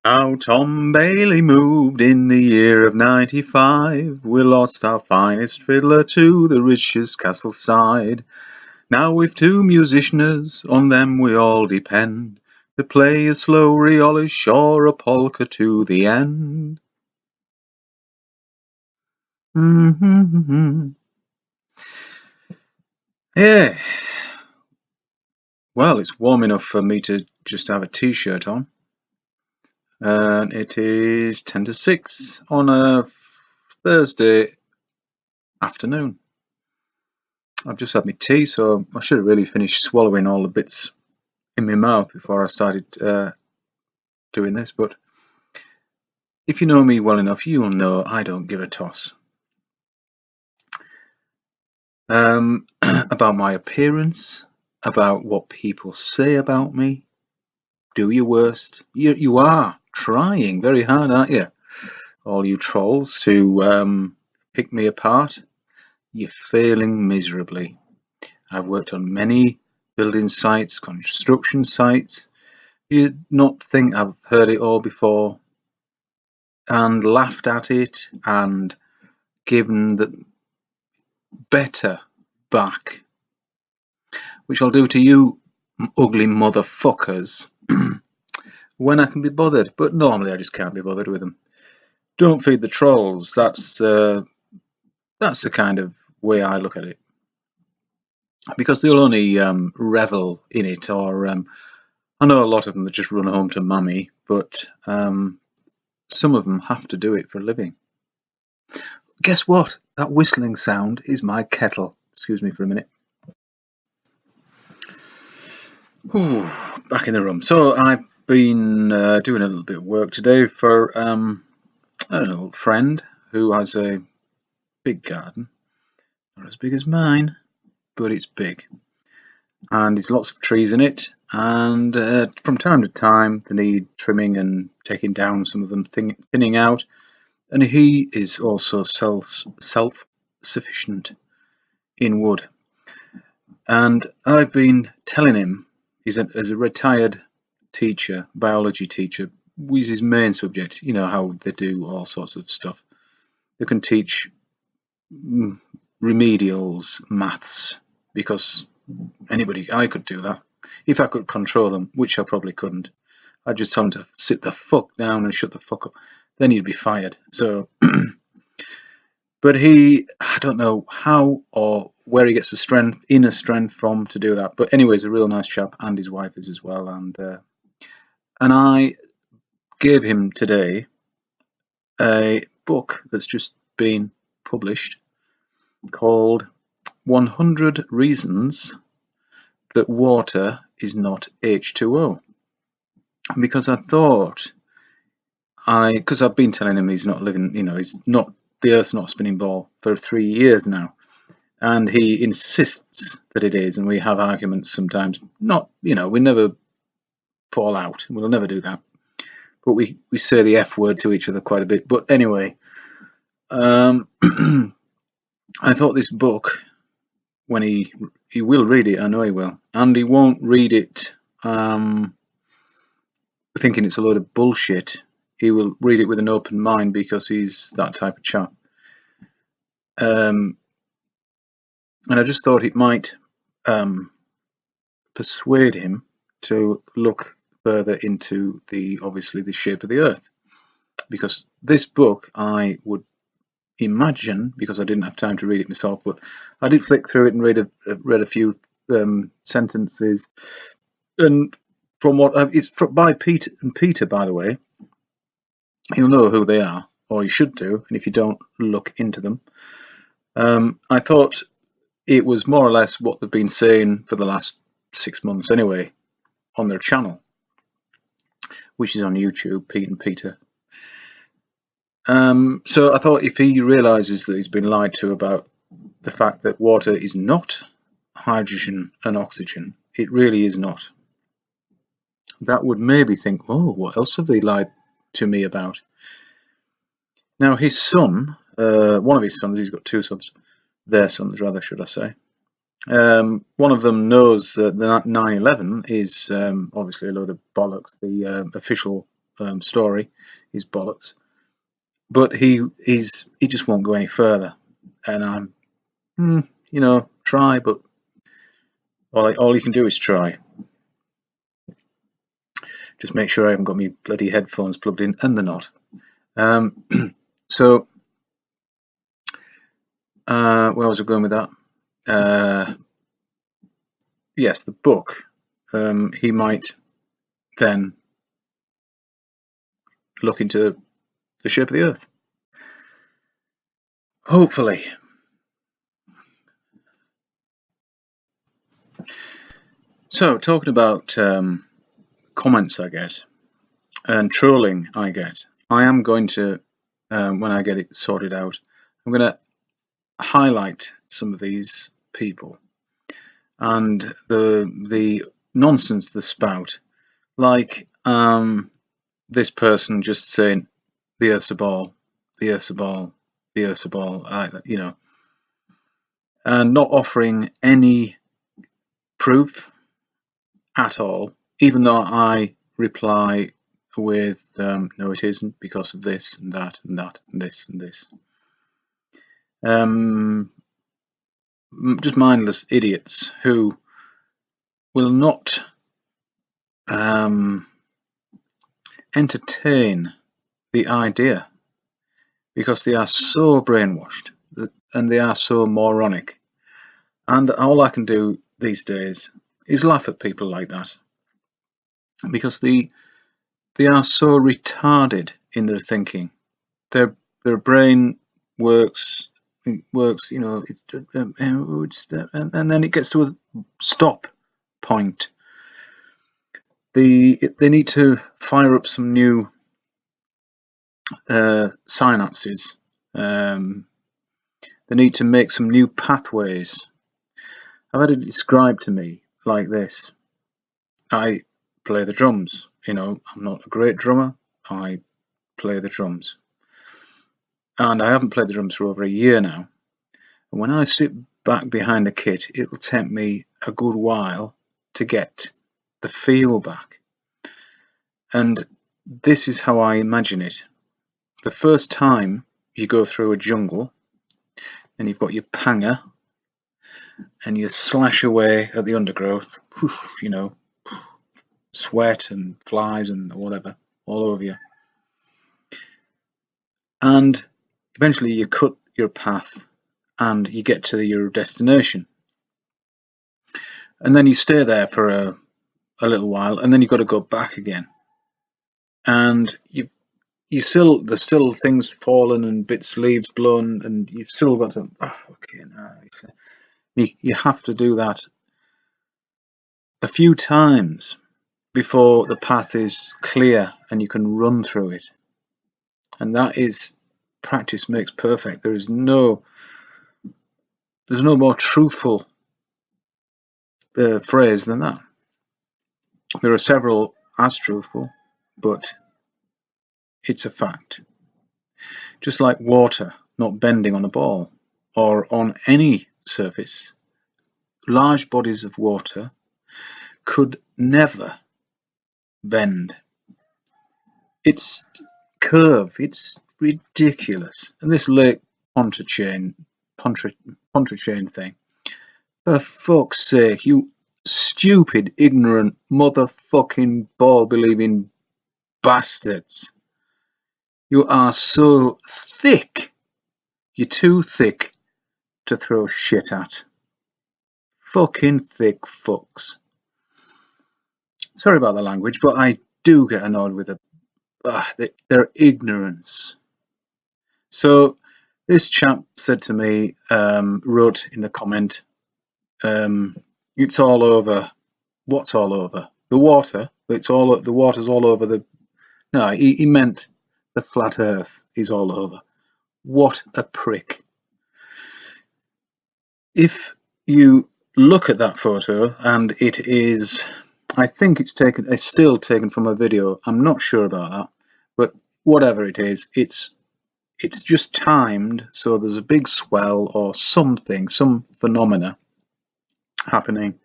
How Tom Bailey moved in the year of 95. We lost our finest fiddler to the richest castle side. Now we've two musicianers, on them we all depend, to play a slow riolish or a polka to the end. Yeah, well, it's warm enough for me to just have a t-shirt on. And it is 10 to 6 on a Thursday afternoon. I've just had my tea, so I should have really finished swallowing all the bits in my mouth before I started doing this. But if you know me well enough, you'll know I don't give a toss. About my appearance, about what people say about me. Do your worst. You are trying very hard, aren't you? All you trolls to pick me apart. You're failing miserably. I've worked on many building sites, construction sites. You'd not think I've heard it all before and laughed at it and given the better back, which I'll do to you ugly motherfuckers when I can be bothered. But normally I just can't be bothered with them. Don't feed the trolls. That's the kind of way I look at it, because they'll only revel in it, or I know a lot of them that just run home to mummy, but some of them have to do it for a living. Guess what? That whistling sound is my kettle. Excuse me for a minute. Ooh, back in the room. So I've been doing a little bit of work today for an old friend who has a big garden. Not as big as mine, but it's big. And there's lots of trees in it, and from time to time they need trimming and taking down, some of them thinning out. And he is also self-sufficient in wood. And I've been telling him, as a retired teacher, biology teacher, is his main subject. You know how they do all sorts of stuff. They can teach remedials, maths, because I could do that. If I could control them, which I probably couldn't. I'd just tell him to sit the fuck down and shut the fuck up. Then he'd be fired. So, but I don't know how or where he gets the inner strength from to do that. But anyway, he's a real nice chap, and his wife is as well. And I gave him today a book that's just been published called 100 Reasons That Water is Not H2O. Because I thought, because I've been telling him he's not living, the Earth's not a spinning ball for 3 years now. And he insists that it is, and we have arguments sometimes. Not, we never fall out. We'll never do that. But we say the F word to each other quite a bit. But anyway, I thought this book, when he will read it, I know he will, and he won't read it thinking it's a load of bullshit. He will read it with an open mind, because he's that type of chap. And I just thought it might persuade him to look further into obviously the shape of the Earth, because this book, I would imagine, because I didn't have time to read it myself, but I did flick through it and read a few sentences, and from what it's by Peter and Peter, by the way. You'll know who they are, or you should do, and if you don't, look into them. I thought it was more or less what they've been saying for the last 6 months anyway, on their channel, which is on YouTube, Pete and Peter. So I thought, if he realises that he's been lied to about the fact that water is not hydrogen and oxygen, it really is not, that would maybe think, oh, what else have they lied to me about? Now, his son, one of his sons, he's got two sons, their sons rather, should I say, one of them knows that the 9/11 is obviously a load of bollocks, the official story is bollocks. But he just won't go any further, and I'm try, but all you can do is try. Just make sure I haven't got my bloody headphones plugged in, and they're not. So where was I going with that? Yes, the book. He might then look into the shape of the Earth. Hopefully. So, talking about comments I get and trolling I get, I am going to, when I get it sorted out, I'm going to highlight some of these people and the nonsense they spout, like this person just saying the Earth's a ball, the Earth's a ball, the Earth's a ball, and not offering any proof at all, even though I reply with no it isn't because of this and that and that and this and this. Just mindless idiots who will not entertain the idea because they are so brainwashed and they are so moronic, and all I can do these days is laugh at people like that because they are so retarded in their thinking. Their brain works, and then it gets to a stop point. They need to fire up some new synapses. They need to make some new pathways. I've had it described to me like this. I play the drums. I'm not a great drummer. I play the drums. And I haven't played the drums for over a year now. And when I sit back behind the kit, it'll take me a good while to get the feel back. And this is how I imagine it. The first time you go through a jungle and you've got your panger and you slash away at the undergrowth, sweat and flies and whatever all over you. And eventually you cut your path and you get to your destination. And then you stay there for a little while, and then you've got to go back again. And there's still things falling and bits, leaves blown, and you've still got to. You have to do that a few times before the path is clear and you can run through it. And that is practice makes perfect. There's no more truthful phrase than that. There are several as truthful, but it's a fact. Just like water not bending on a ball or on any surface, large bodies of water could never bend. It's curve, it's ridiculous. And this Lake Pontchartrain thing, for fuck's sake, you stupid, ignorant, motherfucking ball-believing bastards. You are so thick. You're too thick to throw shit at. Fucking thick fucks. Sorry about the language, but I do get annoyed with their ignorance. So this chap said to me, wrote in the comment, it's all over. What's all over? The water. The water's all over the. No, he meant the flat Earth is all over. What a prick! If you look at that photo, and it is, I think it's still taken from a video. I'm not sure about that, but whatever it is, it's just timed so there's a big swell or something, some phenomena happening.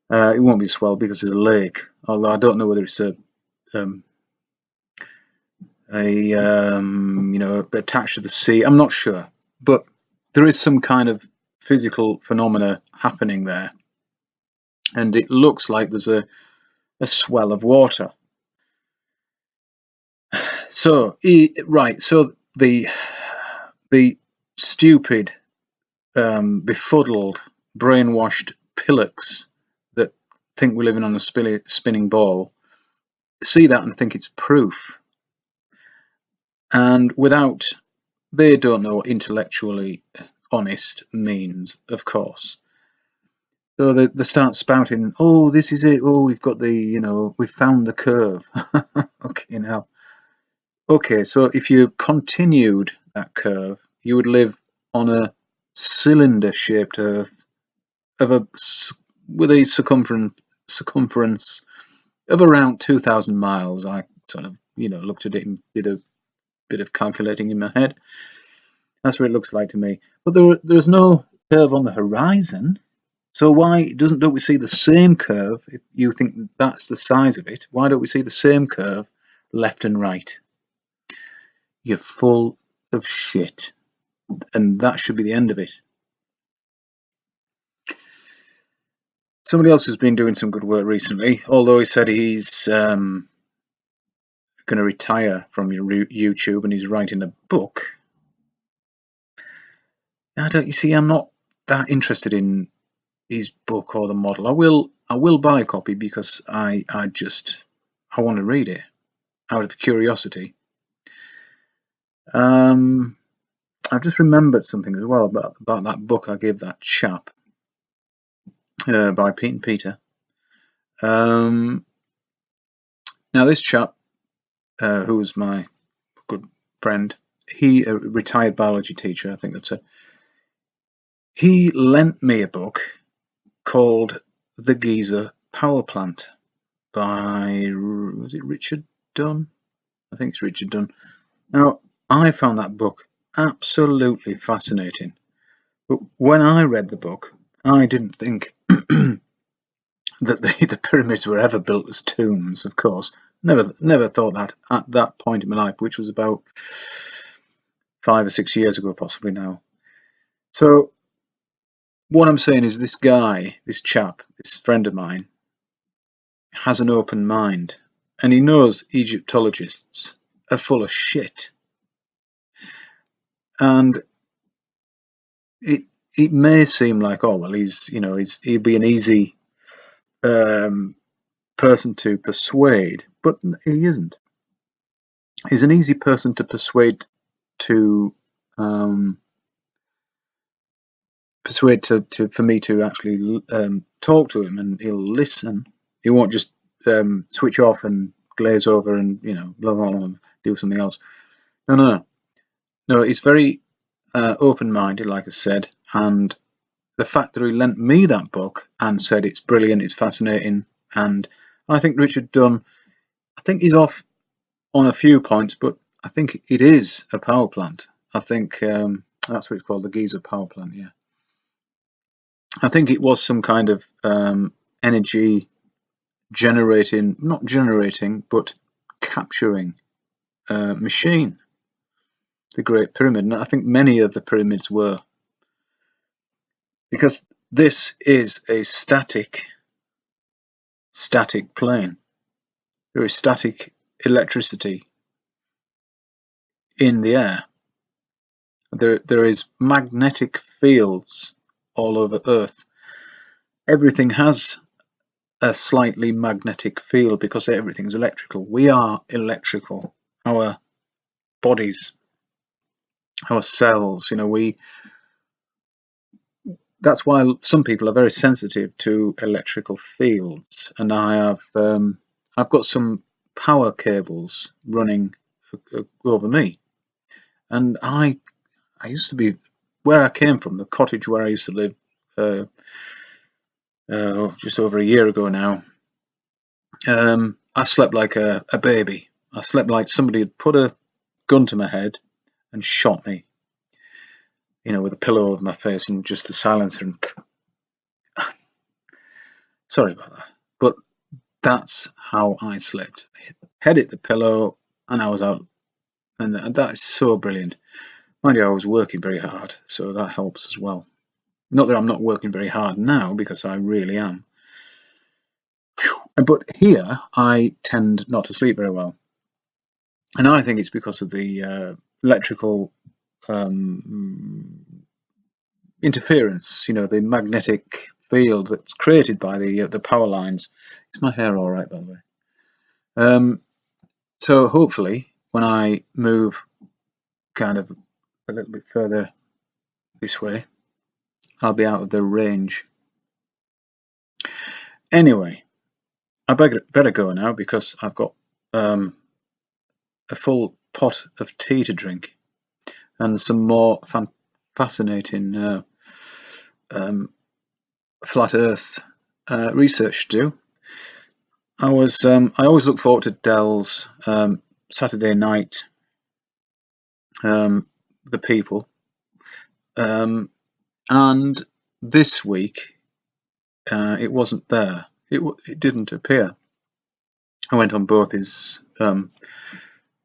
It won't be a swell because it's a lake, although I don't know whether it's a attached to the sea. I'm not sure, but there is some kind of physical phenomena happening there, and it looks like there's a swell of water. So so the stupid, befuddled, brainwashed pillocks that think we're living on a spinning ball see that and think it's proof, and they don't know what intellectually honest means, of course. So they start spouting, "Oh, this is it. Oh, we've got we've found the curve." Okay, now, okay, so if you continued that curve, you would live on a cylinder-shaped Earth with a circumference of around 2,000 miles. I sort of, looked at it and did a bit of calculating in my head. That's what it looks like to me. But there's no curve on the horizon. So why don't we see the same curve? If you think that's the size of it, why don't we see the same curve left and right? You're full of shit, and that should be the end of it. Somebody else has been doing some good work recently, although he said he's going to retire from YouTube and he's writing a book. You see, I'm not that interested in his book or the model. I will buy a copy because I want to read it out of curiosity. I've just remembered something as well about that book I gave that chap by Pete and Peter. Now this chap, who was my good friend, he a retired biology teacher, I think I've said. He lent me a book called The Giza Power Plant by, was it Richard Dunn? I think it's Richard Dunn. Now, I found that book absolutely fascinating. But when I read the book, I didn't think that the pyramids were ever built as tombs, of course. Never thought that at that point in my life, which was about 5 or 6 years ago, possibly now. So what I'm saying is this guy, this chap, this friend of mine, has an open mind, and he knows Egyptologists are full of shit. And it may seem like, oh well, he'll be an easy person to persuade, but he isn't. He's an easy person to persuade to for me to actually talk to him, and he'll listen. He won't just switch off and glaze over and blah blah blah, do something else. No. He's very open-minded, like I said, and the fact that he lent me that book and said it's brilliant, it's fascinating, and I think Richard Dunn, I think he's off on a few points, but I think it is a power plant. I think that's what it's called, the Giza power plant, yeah. I think it was some kind of energy not generating, but capturing machine, the Great Pyramid. And I think many of the pyramids were. Because this is a static plane. There is static electricity in the air. There is magnetic fields all over Earth. Everything has a slightly magnetic field because everything's electrical. We are electrical. Our bodies, our cells, that's why some people are very sensitive to electrical fields, and I've got some power cables running over me, and I used to be where I came from, the cottage where I used to live just over a year ago now. I slept like a baby. I slept like somebody had put a gun to my head and shot me, with a pillow over my face and just a silencer. And sorry about that, but that's how I slept. Head hit the pillow and I was out and that is so brilliant. Mind you, I was working very hard, so that helps as well. Not that I'm not working very hard now, because I really am. But here, I tend not to sleep very well. And I think it's because of the electrical interference, the magnetic field that's created by the power lines. Is my hair all right, by the way? So hopefully, when I move kind of a little bit further this way, I'll be out of the range. Anyway, I better go now, because I've got a full pot of tea to drink and some more fascinating flat Earth research to do. I always look forward to Dell's Saturday night, the people, and this week it wasn't there. It didn't appear. I went on both his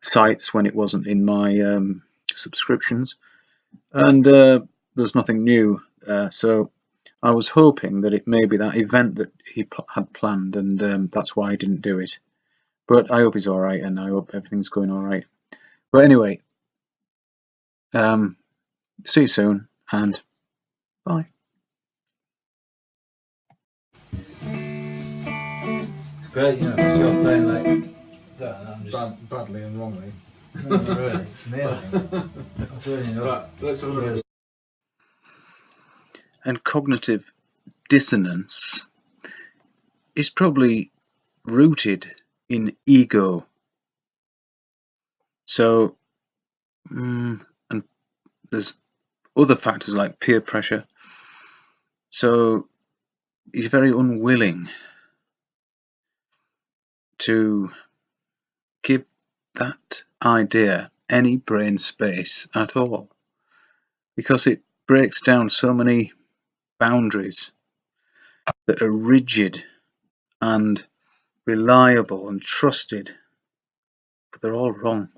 sites when it wasn't in my subscriptions, and there's nothing new. So I was hoping that it may be that event that he had planned, and that's why I didn't do it. But I hope he's all right, and I hope everything's going all right. But anyway, see you soon, and bye. It's great, because you're playing like that, and I'm just badly and wrongly. no, not really. It's amazing. I'm turning up. Right, let's have a look. And cognitive dissonance is probably rooted in ego. So, and there's other factors like peer pressure. So he's very unwilling to give that idea any brain space at all, because it breaks down so many boundaries that are rigid and reliable and trusted, but they're all wrong.